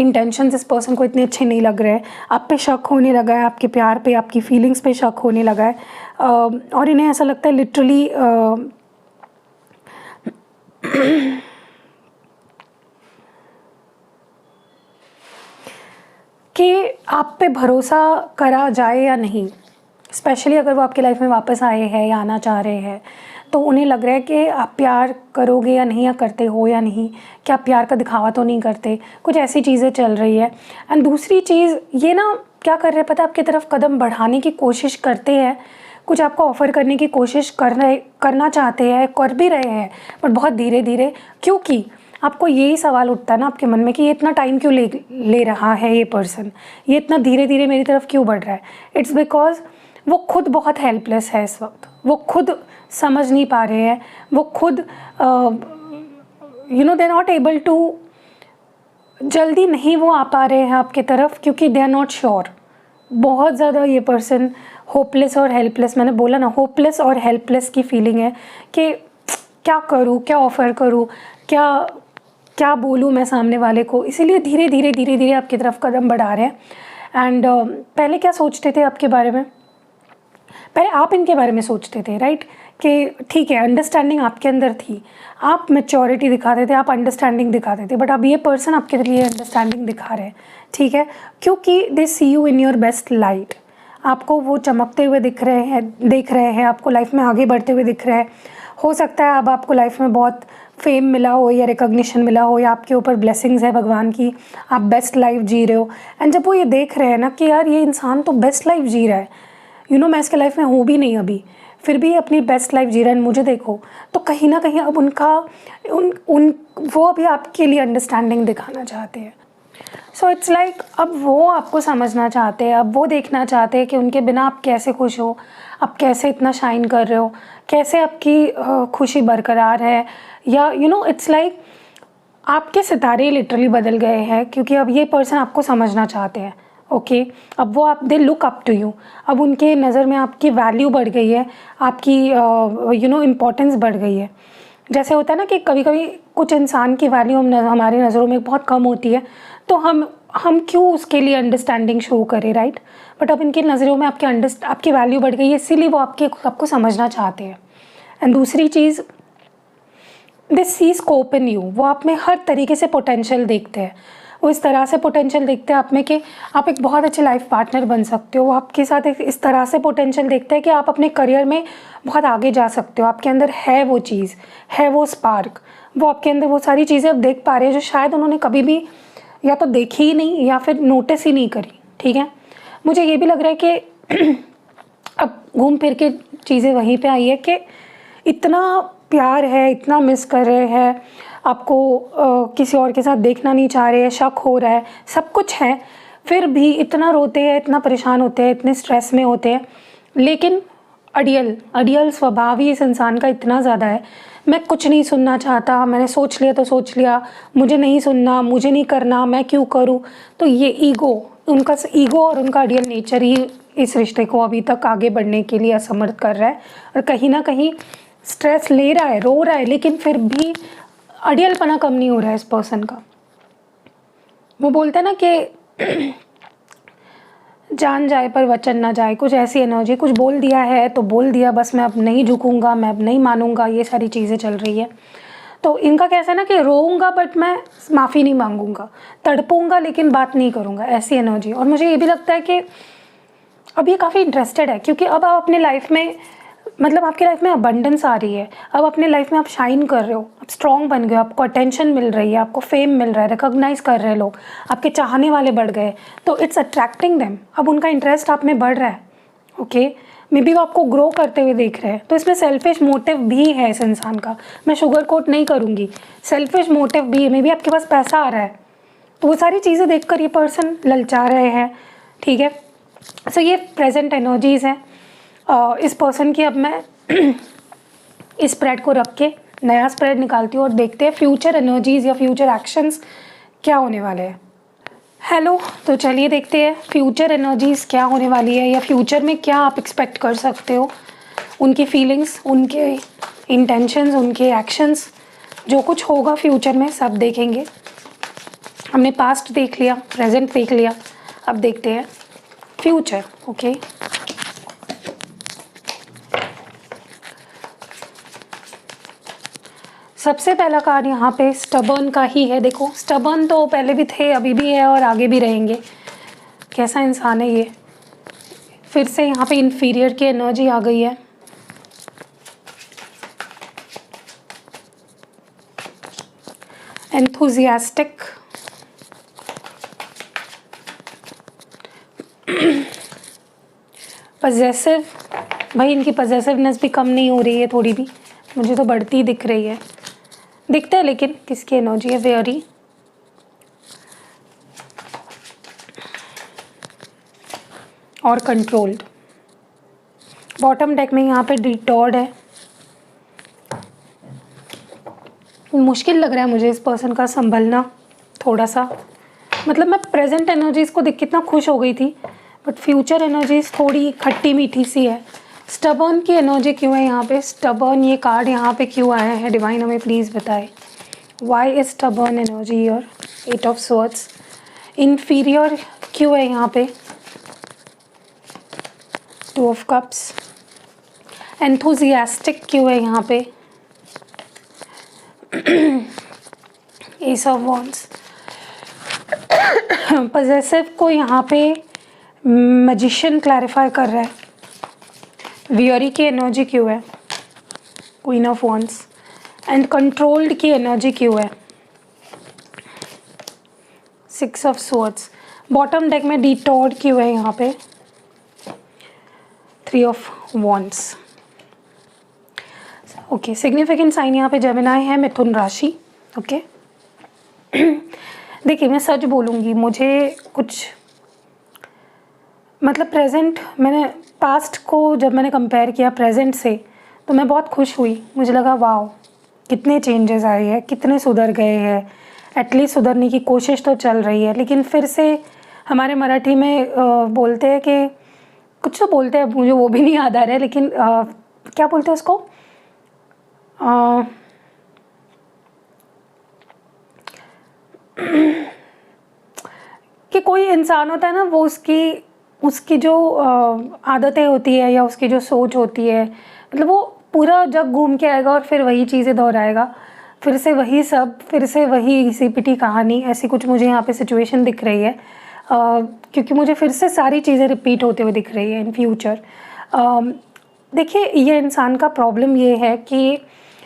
S1: इंटेंशंस इस पर्सन को इतने अच्छे नहीं लग रहे हैं, आप पे शक होने लगा है, आपके प्यार पे आपकी फीलिंग्स पे शक होने लगा है। और इन्हें ऐसा लगता है लिटरली कि आप पे भरोसा करा जाए या नहीं, स्पेशली अगर वो आपकी लाइफ में वापस आए हैं या आना चाह रहे हैं, तो उन्हें लग रहा है कि आप प्यार करोगे या नहीं, या करते हो या नहीं, क्या आप प्यार का दिखावा तो नहीं करते, कुछ ऐसी चीज़ें चल रही है। एंड दूसरी चीज़ ये ना क्या कर रहे हैं पता है, आपकी तरफ कदम बढ़ाने की कोशिश करते हैं, कुछ आपको ऑफ़र करने की कोशिश करना चाहते हैं, कर भी रहे हैं, बट बहुत धीरे धीरे। क्योंकि आपको यही सवाल उठता है ना आपके मन में कि ये इतना टाइम क्यों ले रहा है ये पर्सन, ये इतना धीरे धीरे मेरी तरफ क्यों बढ़ रहा है। इट्स बिकॉज वो खुद बहुत हेल्पलेस है इस वक्त, वो खुद समझ नहीं पा रहे हैं, वो खुद they are not able to, जल्दी नहीं वो आ पा रहे हैं आपके तरफ क्योंकि दे आर नॉट श्योर। बहुत ज़्यादा ये पर्सन होपलेस और हेल्पलेस, मैंने बोला ना होपलेस और हेल्पलेस की फीलिंग है कि क्या करूँ, क्या ऑफ़र करूँ, क्या बोलूँ मैं सामने वाले को। इसीलिए धीरे धीरे आपकी तरफ कदम बढ़ा रहे हैं। एंड पहले क्या सोचते थे आपके बारे में, पहले आप इनके बारे में सोचते थे, राइट, कि ठीक है अंडरस्टैंडिंग आपके अंदर थी, आप मैच्योरिटी दिखाते थे, आप अंडरस्टैंडिंग दिखाते थे, बट अब ये पर्सन आपके लिए अंडरस्टैंडिंग दिखा रहे हैं, ठीक है, क्योंकि they see you in your best light. आपको वो चमकते हुए देख रहे हैं, आपको लाइफ में आगे बढ़ते हुए दिख रहे हैं। हो सकता है अब आपको लाइफ में बहुत फेम मिला हो या रिकॉग्निशन मिला हो या आपके ऊपर ब्लेसिंग्स है भगवान की, आप बेस्ट लाइफ जी रहे हो। एंड जब वो ये देख रहे हैं ना कि यार ये इंसान तो बेस्ट लाइफ जी रहा है, मैं इसके लाइफ में हूँ भी नहीं अभी, फिर भी अपनी बेस्ट लाइफ जी रहा है, मुझे देखो, तो कहीं ना कहीं अब वो अभी आपके लिए अंडरस्टैंडिंग दिखाना चाहते हैं। सो इट्स लाइक अब वो आपको समझना चाहते हैं, अब वो देखना चाहते हैं कि उनके बिना आप कैसे खुश हो, आप कैसे इतना शाइन कर रहे हो, कैसे आपकी खुशी बरकरार है, या इट्स लाइक आपके सितारे लिटरली बदल गए हैं क्योंकि अब ये पर्सन आपको समझना चाहते हैं, ओके। अब वो they look up to you, अब उनके नज़र में आपकी वैल्यू बढ़ गई है, आपकी इम्पोर्टेंस बढ़ गई है। जैसे होता है ना कि कभी कभी कुछ इंसान की वैल्यू हमारी नज़रों में बहुत कम होती है, तो हम क्यों उसके लिए अंडरस्टैंडिंग शो करें, राइट। बट अब इनकी नज़रों में आपकी वैल्यू बढ़ गई है, इसीलिए वो आपको समझना चाहते हैं। एंड दूसरी चीज़, दे सी स्कोप इन यू, वो आप में हर तरीके से पोटेंशियल देखते हैं, वो इस तरह से पोटेंशियल देखते हैं आप में कि आप एक बहुत अच्छे लाइफ पार्टनर बन सकते हो। वो आपके साथ इस तरह से पोटेंशियल देखते हैं कि आप अपने करियर में बहुत आगे जा सकते हो, आपके अंदर है वो चीज़, है वो स्पार्क, वो आपके अंदर वो सारी चीज़ें आप देख पा रहे हैं जो शायद उन्होंने कभी भी या तो देखी ही नहीं या फिर नोटिस ही नहीं करी, ठीक है। मुझे ये भी लग रहा है कि अब घूम फिर के चीज़ें वहीं पे आई है कि इतना प्यार है, इतना मिस कर रहे हैं आपको, किसी और के साथ देखना नहीं चाह रहे हैं, शक हो रहा है, सब कुछ है, फिर भी इतना रोते हैं, इतना परेशान होते हैं, इतने स्ट्रेस में होते हैं। लेकिन अड़ियल स्वभाव ही इस इंसान का इतना ज़्यादा है, मैं कुछ नहीं सुनना चाहता, मैंने सोच लिया तो सोच लिया, मुझे नहीं सुनना, मुझे नहीं करना, मैं क्यों करूं। तो ये उनका ईगो और उनका अड़ियल नेचर ही इस रिश्ते को अभी तक आगे बढ़ने के लिए असमर्थ कर रहा है, और कहीं ना कहीं स्ट्रेस ले रहा है, रो रहा है, लेकिन फिर भी अड़ियलपना कम नहीं हो रहा है इस पर्सन का। वो बोलते हैं ना कि जान जाए पर वचन ना जाए, कुछ ऐसी एनर्जी, कुछ बोल दिया है तो बोल दिया, बस मैं अब नहीं झुकूंगा, मैं अब नहीं मानूंगा, ये सारी चीज़ें चल रही है। तो इनका कैसा है ना कि रोऊंगा बट मैं माफ़ी नहीं मांगूंगा, तड़पूंगा लेकिन बात नहीं करूंगा, ऐसी एनर्जी। और मुझे ये भी लगता है कि अब ये काफ़ी इंटरेस्टेड है, क्योंकि अब आप अपने लाइफ में, मतलब आपकी लाइफ में अबंडेंस आ रही है, अब अपने लाइफ में आप शाइन कर रहे हो, आप स्ट्रॉन्ग बन गए, आपको अटेंशन मिल रही है, आपको फेम मिल रहा है, रिकॉग्नाइज कर रहे हैं लोग, आपके चाहने वाले बढ़ गए, तो इट्स अट्रैक्टिंग देम, अब उनका इंटरेस्ट आप में बढ़ रहा है। ओके, मे बी वो आपको ग्रो करते हुए देख रहे हैं, तो इसमें सेल्फिश मोटिव भी है इस इंसान का, मैं शुगर कोट नहीं करूँगी, सेल्फिश मोटिव भी है। मे बी आपके पास पैसा आ रहा है, तो वो सारी चीज़ें देख कर ये पर्सन ललचा रहे हैं, ठीक है। सो ये प्रेजेंट एनर्जीज़ हैं इस पर्सन की। अब मैं इस स्प्रेड को रख के नया स्प्रेड निकालती हूँ और देखते हैं फ्यूचर एनर्जीज़ या फ्यूचर एक्शंस क्या होने वाले हैं। हेलो, तो चलिए देखते हैं फ्यूचर एनर्जीज़ क्या होने वाली है, या फ्यूचर में क्या आप एक्सपेक्ट कर सकते हो, उनकी फीलिंग्स, उनके इंटेंशंस, उनके एक्शंस, जो कुछ होगा फ्यूचर में सब देखेंगे। हमने पास्ट देख लिया, प्रेजेंट देख लिया, अब देखते हैं फ्यूचर। ओके, सबसे पहला कार्ड यहाँ पे स्टबर्न का ही है। देखो, स्टबर्न तो पहले भी थे, अभी भी है और आगे भी रहेंगे। कैसा इंसान है ये। फिर से यहाँ पे इन्फीरियर की एनर्जी आ गई है। एंथुजियास्टिक, पजेसिव, भाई इनकी पजेसिवनेस भी कम नहीं हो रही है, थोड़ी भी मुझे तो बढ़ती दिख रही है। दिखता है लेकिन किसकी एनर्जी है, वेरी, और कंट्रोल्ड। बॉटम डेक में यहाँ पे डिटॉर्ड है। मुश्किल लग रहा है मुझे इस पर्सन का संभलना थोड़ा सा, मतलब मैं प्रेजेंट एनर्जीज़ को देख कितना खुश हो गई थी, बट फ्यूचर एनर्जीज़ थोड़ी खट्टी मीठी सी है। स्टबर्न की एनर्जी क्यों है यहाँ पे, स्टबर्न ये कार्ड यहाँ पे क्यों आया है, डिवाइन हमें प्लीज़ बताए। Why is stubborn energy here, 8 of swords. Inferior क्यों है यहाँ पे, 2 ऑफ कप्स। एंथुजियास्टिक क्यों है यहाँ पे, एस ऑफ वॉन्ड्स। पजेसिव को यहाँ पे मैजिशियन क्लैरिफाई कर रहा है। वियरी की एनर्जी क्यों है, queen of wands. And controlled की एनर्जी क्यों है, 6 ऑफ स्वॉर्ड्स। बॉटम डेक में डिटॉर्ड क्यों है यहाँ पे, 3 of wands. Okay, significant sign यहाँ पे जेमिनाई है, मिथुन राशि। ओके, देखिए मैं सच बोलूँगी, मुझे कुछ मतलब प्रेजेंट, मैंने पास्ट को जब मैंने कंपेयर किया प्रेजेंट से, तो मैं बहुत खुश हुई। मुझे लगा वाओ, कितने चेंजेस आए हैं, कितने सुधर गए हैं, एटलीस्ट सुधरने की कोशिश तो चल रही है। लेकिन फिर से हमारे मराठी में बोलते हैं कि कुछ तो बोलते हैं, मुझे वो भी नहीं याद आ रहा है, लेकिन क्या बोलते हैं उसको, कि कोई इंसान होता है ना, वो उसकी जो आदतें होती है या उसकी जो सोच होती है, मतलब वो पूरा जग घूम के आएगा और फिर वही चीज़ें दोहराएगा, फिर से वही सब, फिर से वही घिसी पिटी कहानी। ऐसी कुछ मुझे यहाँ पे सिचुएशन दिख रही है, क्योंकि मुझे फिर से सारी चीज़ें रिपीट होते हुए दिख रही है इन फ्यूचर। देखिए, ये इंसान का प्रॉब्लम ये है कि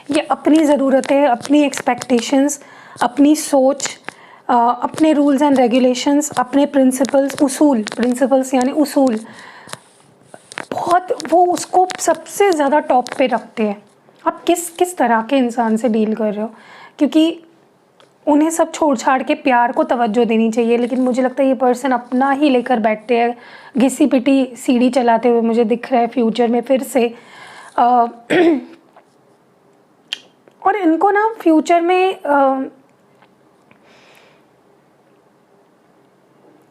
S1: ये अपनी ज़रूरतें, अपनी एक्सपेक्टेशंस, अपनी सोच, अपने रूल्स एंड रेगुलेशंस, अपने प्रिंसिपल्स यानी उसूल, बहुत वो उसको सबसे ज़्यादा टॉप पे रखते हैं। आप किस तरह के इंसान से डील कर रहे हो, क्योंकि उन्हें सब छोड़ छाड़ के प्यार को तवज्जो देनी चाहिए, लेकिन मुझे लगता है ये पर्सन अपना ही लेकर बैठते हैं। घिसी पिटी सीढ़ी चलाते हुए मुझे दिख रहा है फ्यूचर में फिर से। और इनको ना फ्यूचर में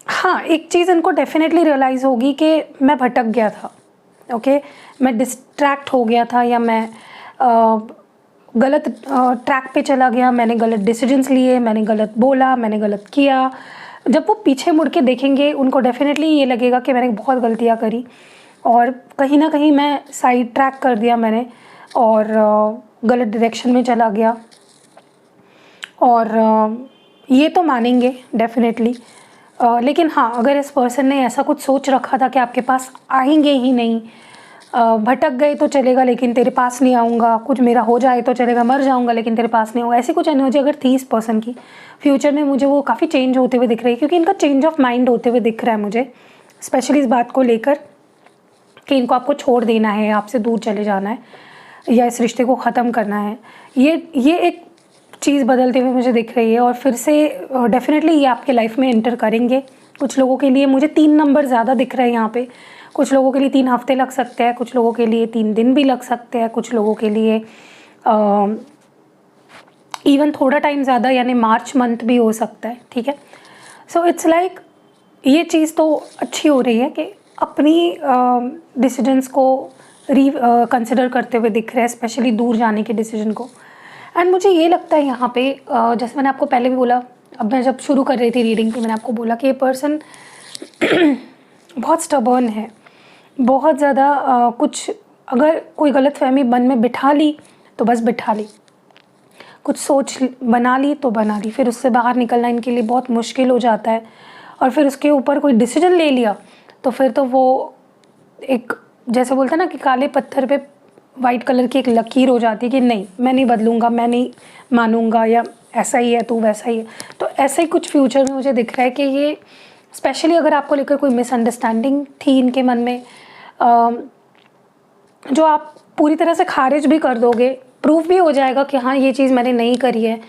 S1: हाँ, एक चीज़ इनको डेफिनेटली रियलाइज़ होगी कि मैं भटक गया था, ओके, मैं डिस्ट्रैक्ट हो गया था, या मैं गलत ट्रैक पे चला गया, मैंने गलत डिसीजंस लिए, मैंने गलत बोला, मैंने गलत किया। जब वो पीछे मुड़ के देखेंगे उनको डेफिनेटली ये लगेगा कि मैंने बहुत गलतियाँ करी और कहीं ना कहीं मैं साइड ट्रैक कर दिया मैंने, और गलत डायरेक्शन में चला गया। और ये तो मानेंगे डेफिनेटली। लेकिन हाँ, अगर इस पर्सन ने ऐसा कुछ सोच रखा था कि आपके पास आएंगे ही नहीं, भटक गए तो चलेगा लेकिन तेरे पास नहीं आऊँगा, कुछ मेरा हो जाए तो चलेगा, मर जाऊँगा लेकिन तेरे पास नहीं होगा, ऐसी कुछ एनर्जी अगर थी इस पर्सन की, फ्यूचर में मुझे वो काफ़ी चेंज होते हुए दिख रही है, क्योंकि इनका चेंज ऑफ माइंड होते हुए दिख रहा है मुझे, स्पेशली इस बात को लेकर कि इनको आपको छोड़ देना है, आपसे दूर चले जाना है, या इस रिश्ते को ख़त्म करना है। ये एक चीज़ बदलते हुए मुझे दिख रही है, और फिर से डेफिनेटली ये आपके लाइफ में एंटर करेंगे। कुछ लोगों के लिए मुझे 3 नंबर ज़्यादा दिख रहा है यहाँ पे, कुछ लोगों के लिए 3 हफ्ते लग सकते हैं, कुछ लोगों के लिए 3 दिन भी लग सकते हैं, कुछ लोगों के लिए इवन थोड़ा टाइम ज़्यादा यानी मार्च मंथ भी हो सकता है, ठीक है। सो इट्स लाइक ये चीज़ तो अच्छी हो रही है कि अपनी डिसीजंस को कंसिडर करते हुए दिख रहे हैं, स्पेशली दूर जाने के डिसीजन को। एंड मुझे ये लगता है यहाँ पे जैसे मैंने आपको पहले भी बोला, अब मैं जब शुरू कर रही थी रीडिंग तो मैंने आपको बोला कि ये पर्सन बहुत स्टबर्न है, बहुत ज़्यादा कुछ अगर कोई गलतफहमी मन में बिठा ली तो बस बिठा ली, कुछ सोच बना ली तो बना ली, फिर उससे बाहर निकलना इनके लिए बहुत मुश्किल हो जाता है। और फिर उसके ऊपर कोई डिसीजन ले लिया तो फिर तो वो एक जैसे बोलते हैं ना कि काले पत्थर पे वाइट कलर की एक लकीर हो जाती है कि नहीं, मैं नहीं बदलूंगा, मैं नहीं मानूंगा, या ऐसा ही है तू वैसा ही है। तो ऐसा ही कुछ फ्यूचर में मुझे दिख रहा है कि ये स्पेशली अगर आपको लेकर कोई मिसअंडरस्टैंडिंग थी इनके मन में, जो आप पूरी तरह से खारिज भी कर दोगे, प्रूफ भी हो जाएगा कि हाँ ये चीज़ मैंने नहीं करी है,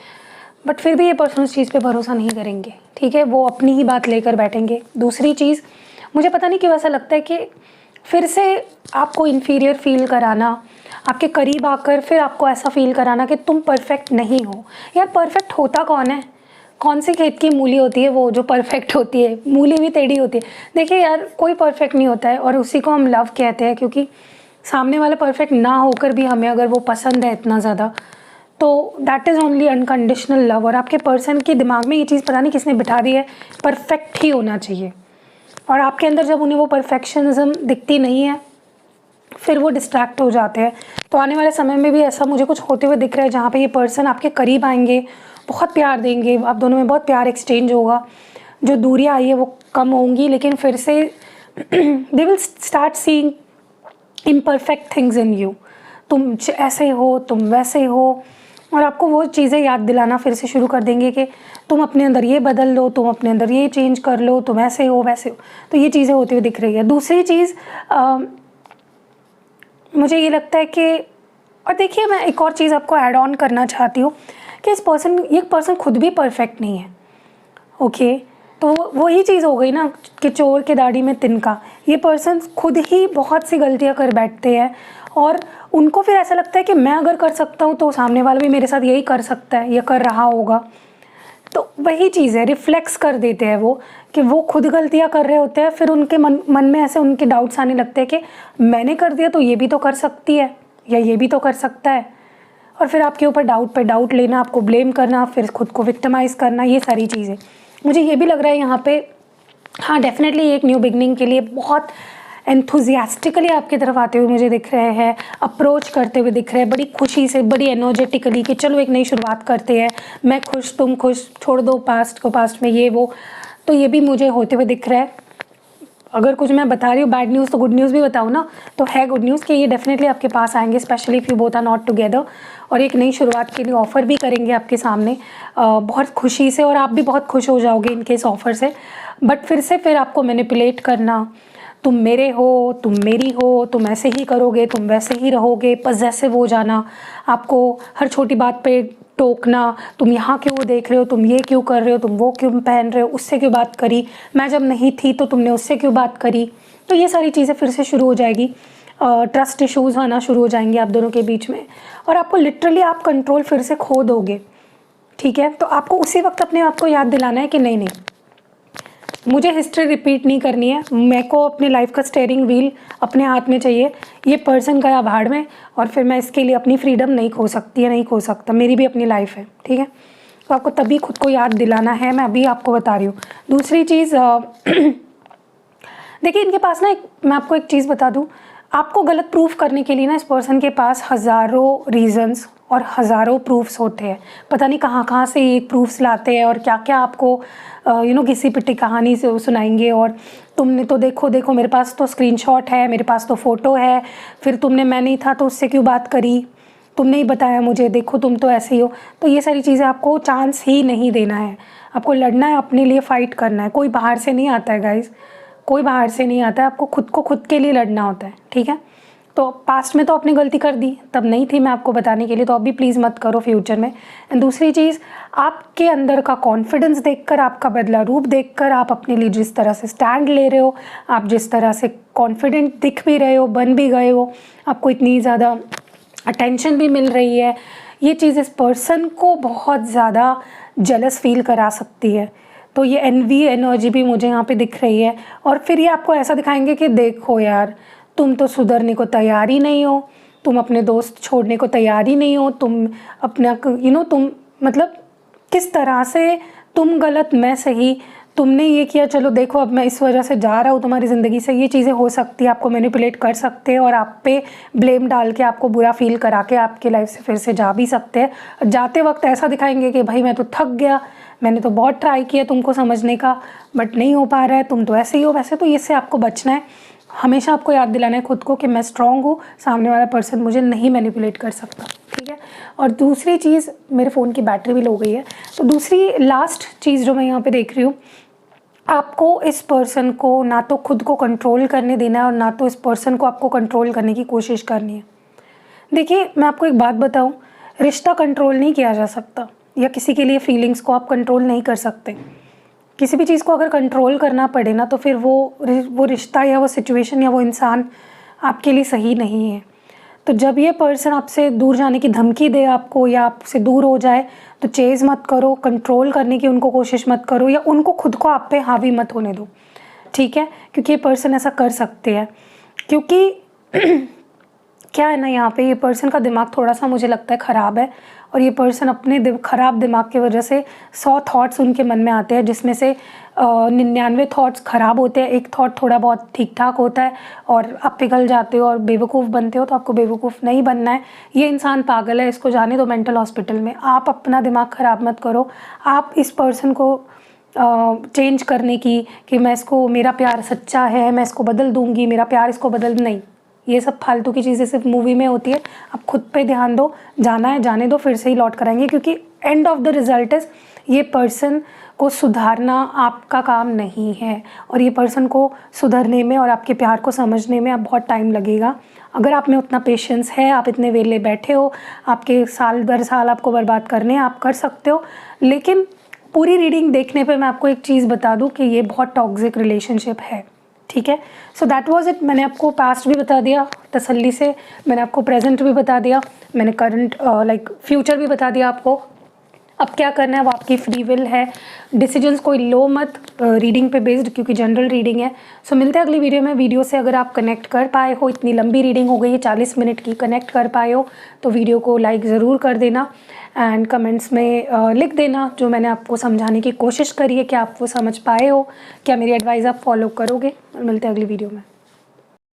S1: बट फिर भी ये पर्सन उस चीज़ पे भरोसा नहीं करेंगे, ठीक है, वो अपनी ही बात लेकर बैठेंगे। दूसरी चीज़, मुझे पता नहीं क्यों ऐसा लगता है कि फिर से आपको इन्फीरियर फील कराना, आपके करीब आकर फिर आपको ऐसा फील कराना कि तुम परफेक्ट नहीं हो। यार परफेक्ट होता कौन है? कौन सी खेत की मूली होती है वो जो परफेक्ट होती है? मूली भी टेढ़ी होती है। देखिए यार, कोई परफेक्ट नहीं होता है, और उसी को हम लव कहते हैं, क्योंकि सामने वाला परफेक्ट ना होकर भी हमें अगर वो पसंद है इतना ज़्यादा, तो that is only unconditional love. और आपके पर्सन के दिमाग में ये चीज़ पता नहीं किसने बिठा दी है, परफेक्ट ही होना चाहिए, और आपके अंदर जब उन्हें वो परफेक्शनिज्म दिखती नहीं है फिर वो डिस्ट्रैक्ट हो जाते हैं। तो आने वाले समय में भी ऐसा मुझे कुछ होते हुए दिख रहा है जहाँ पे ये पर्सन आपके करीब आएंगे, बहुत प्यार देंगे, आप दोनों में बहुत प्यार एक्सचेंज होगा, जो दूरियाँ आई है वो कम होंगी, लेकिन फिर से they will start seeing imperfect things in you. तुम ऐसे हो, तुम वैसे हो, और आपको वो चीज़ें याद दिलाना फिर से शुरू कर देंगे कि तुम अपने अंदर ये बदल लो, तुम अपने अंदर ये चेंज कर लो, तुम ऐसे हो वैसे हो। तो ये चीज़ें होती हुई दिख रही है। दूसरी चीज़ मुझे ये लगता है कि, और देखिए मैं एक और चीज़ आपको ऐड ऑन करना चाहती हूँ कि ये पर्सन खुद भी परफेक्ट नहीं है, ओके। तो वही चीज़ हो गई ना कि चोर के दाढ़ी में तिनका। ये पर्सन खुद ही बहुत सी गलतियाँ कर बैठते हैं, और उनको फिर ऐसा लगता है कि मैं अगर कर सकता हूँ तो सामने वाला भी मेरे साथ यही कर सकता है या कर रहा होगा। तो वही चीज़ है, रिफ्लेक्स कर देते हैं वो कि वो खुद गलतियाँ कर रहे होते हैं, फिर उनके मन में ऐसे उनके डाउट्स आने लगते हैं कि मैंने कर दिया तो ये भी तो कर सकती है, या ये भी तो कर सकता है, और फिर आपके ऊपर डाउट पे डाउट लेना, आपको ब्लेम करना, फिर खुद को विक्टिमाइज़ करना, ये सारी चीज़ें। मुझे ये भी लग रहा है यहाँ पे, हाँ डेफिनेटली एक न्यू बिगनिंग के लिए बहुत एंथुजियास्टिकली आपकी तरफ आते हुए मुझे दिख रहे हैं, अप्रोच करते हुए दिख रहे हैं, बड़ी खुशी से, बड़ी एनर्जेटिकली कि चलो एक नई शुरुआत करते हैं, मैं खुश तुम खुश, छोड़ दो पास्ट को पास्ट में, ये वो। तो ये भी मुझे होते हुए दिख रहा है। अगर कुछ मैं बता रही हूँ बैड न्यूज़ तो गुड न्यूज़ भी बताऊँ ना, तो है गुड न्यूज़ कि ये डेफिनेटली आपके पास आएंगे, specially if you both are not together, और एक नई शुरुआत के लिए ऑफ़र भी करेंगे आपके सामने बहुत खुशी से, और आप भी बहुत खुश हो जाओगे इनके इस ऑफ़र से। बट फिर आपको मैनिपुलेट करना, तुम मेरे हो, तुम मेरी हो, तुम ऐसे ही करोगे, तुम वैसे ही रहोगे, पजेसिव हो जाना, आपको हर छोटी बात पे टोकना, तुम यहाँ क्यों देख रहे हो, तुम ये क्यों कर रहे हो, तुम वो क्यों पहन रहे हो, उससे क्यों बात करी, मैं जब नहीं थी तो तुमने उससे क्यों बात करी। तो ये सारी चीज़ें फिर से शुरू हो जाएगी, ट्रस्ट इश्यूज़ आना शुरू हो जाएंगे आप दोनों के बीच में, और आपको लिटरली आप कंट्रोल फिर से खो दोगे। ठीक है, तो आपको उसी वक्त अपने आप को याद दिलाना है कि नहीं, मुझे हिस्ट्री रिपीट नहीं करनी है, मेरे को अपने लाइफ का स्टीयरिंग व्हील अपने हाथ में चाहिए, ये पर्सन गया भाड़ में, और फिर मैं इसके लिए अपनी फ्रीडम नहीं खो सकती या नहीं खो सकता, मेरी भी अपनी लाइफ है। ठीक है, तो आपको तभी खुद को याद दिलाना है, मैं अभी आपको बता रही हूँ। दूसरी चीज़ देखिए, इनके पास ना मैं आपको एक चीज़ बता दूँ, आपको गलत प्रूफ करने के लिए ना इस पर्सन के पास हज़ारों रीज़न्स और हज़ारों प्रूफ्स होते हैं। पता नहीं कहाँ से ये प्रूफ्स लाते हैं और क्या क्या आपको घिसी पिटी कहानी से सुनाएंगे, और तुमने तो देखो मेरे पास तो स्क्रीनशॉट है, मेरे पास तो फ़ोटो है, फिर तुमने मैं नहीं था तो उससे क्यों बात करी, तुमने ही बताया मुझे, देखो तुम तो ऐसे ही हो। तो ये सारी चीज़ें आपको चांस ही नहीं देना है, आपको लड़ना है, अपने लिए फ़ाइट करना है। कोई बाहर से नहीं आता है गाइज़, कोई बाहर से नहीं आता है, आपको खुद के लिए लड़ना होता है। ठीक है, तो पास्ट में तो आपने गलती कर दी, तब नहीं थी मैं आपको बताने के लिए, तो अभी प्लीज़ मत करो फ्यूचर में। एंड दूसरी चीज़, आपके अंदर का कॉन्फिडेंस देखकर, आपका बदला रूप देखकर, आप अपने लिए जिस तरह से स्टैंड ले रहे हो, आप जिस तरह से कॉन्फिडेंट दिख भी रहे हो, बन भी गए हो, आपको इतनी ज़्यादा अटेंशन भी मिल रही है, ये चीज़ इस पर्सन को बहुत ज़्यादा जेलस फील करा सकती है। तो ये एनवी एनर्जी भी मुझे यहाँ पे दिख रही है, और फिर ये आपको ऐसा दिखाएंगे कि देखो यार, तुम तो सुधरने को तैयार ही नहीं हो, तुम अपने दोस्त छोड़ने को तैयार ही नहीं हो, तुम अपना तुम मतलब किस तरह से तुम गलत मैं सही, तुमने ये किया, चलो देखो अब मैं इस वजह से जा रहा हूँ तुम्हारी ज़िंदगी से, ये चीज़ें हो सकती है, आपको मैनिपुलेट कर सकते हैं और आप पे ब्लेम डाल के आपको बुरा फील करा के आपके लाइफ से फिर से जा भी सकते हैं। जाते वक्त ऐसा दिखाएंगे कि भाई मैं तो थक गया, मैंने तो बहुत ट्राई किया तुमको समझने का, बट नहीं हो पा रहा है, तुम तो ऐसे ही हो वैसे। तो इससे आपको बचना है, हमेशा आपको याद दिलाना है खुद को कि मैं स्ट्रांग हूँ, सामने वाला पर्सन मुझे नहीं मैनिपुलेट कर सकता। ठीक है, और दूसरी चीज़, मेरे फ़ोन की बैटरी भी लो गई है, तो दूसरी लास्ट चीज़ जो मैं यहाँ पे देख रही हूँ, आपको इस पर्सन को ना तो खुद को कंट्रोल करने देना है और ना तो इस पर्सन को आपको कंट्रोल करने की कोशिश करनी है। देखिए, मैं आपको एक बात बताऊँ, रिश्ता कंट्रोल नहीं किया जा सकता, या किसी के लिए फीलिंग्स को आप कंट्रोल नहीं कर सकते। किसी भी चीज़ को अगर कंट्रोल करना पड़े ना, तो फिर वो रिश्ता या वो सिचुएशन या वो इंसान आपके लिए सही नहीं है। तो जब ये पर्सन आपसे दूर जाने की धमकी दे आपको, या आपसे दूर हो जाए, तो चेज़ मत करो, कंट्रोल करने की उनको कोशिश मत करो, या उनको खुद को आप पे हावी मत होने दो। ठीक है, क्योंकि ये पर्सन ऐसा कर सकते हैं, क्योंकि क्या है ना, यहाँ पे ये पर्सन का दिमाग थोड़ा सा मुझे लगता है ख़राब है, और ये पर्सन अपने ख़राब दिमाग की वजह से 100 थॉट्स उनके मन में आते हैं, जिसमें से 99 थॉट्स ख़राब होते हैं, एक थॉट थोड़ा बहुत ठीक ठाक होता है, और आप पिघल जाते हो और बेवकूफ़ बनते हो। तो आपको बेवकूफ़ नहीं बनना है, ये इंसान पागल है, इसको जाने दो मेंटल हॉस्पिटल में। आप अपना दिमाग ख़राब मत करो, आप इस पर्सन को चेंज करने की, कि मैं इसको, मेरा प्यार सच्चा है, मैं इसको बदल दूँगी, मेरा प्यार इसको बदल, नहीं, ये सब फालतू की चीज़ें सिर्फ मूवी में होती है। आप खुद पे ध्यान दो, जाना है जाने दो, फिर से ही लौट कर आएंगे, क्योंकि end of the result is ये पर्सन को सुधारना आपका काम नहीं है, और ये पर्सन को सुधरने में और आपके प्यार को समझने में आप बहुत टाइम लगेगा। अगर आप में उतना पेशेंस है, आप इतने वेले बैठे हो, आपके साल भर साल आपको बर्बाद करने हैं, आप कर सकते हो। लेकिन पूरी रीडिंग देखने पे मैं आपको एक चीज़ बता दूँ कि ये बहुत टॉक्सिक रिलेशनशिप है। ठीक है, सो दैट वाज इट। मैंने आपको पास्ट भी बता दिया तसल्ली से, मैंने आपको प्रेजेंट भी बता दिया, मैंने करंट फ्यूचर भी बता दिया आपको। अब क्या करना है वो आपकी फ्री विल है, डिसीजंस कोई लो मत रीडिंग पे बेस्ड, क्योंकि जनरल रीडिंग है। सो मिलते हैं अगली वीडियो में। वीडियो से अगर आप कनेक्ट कर पाए हो, इतनी लंबी रीडिंग हो गई है 40 मिनट की, कनेक्ट कर पाए हो तो वीडियो को लाइक ज़रूर कर देना, एंड कमेंट्स में लिख देना जो मैंने आपको समझाने की कोशिश करी है, क्या आप वो समझ पाए हो, क्या मेरी एडवाइस आप फॉलो करोगे। मिलते हैं अगली वीडियो में।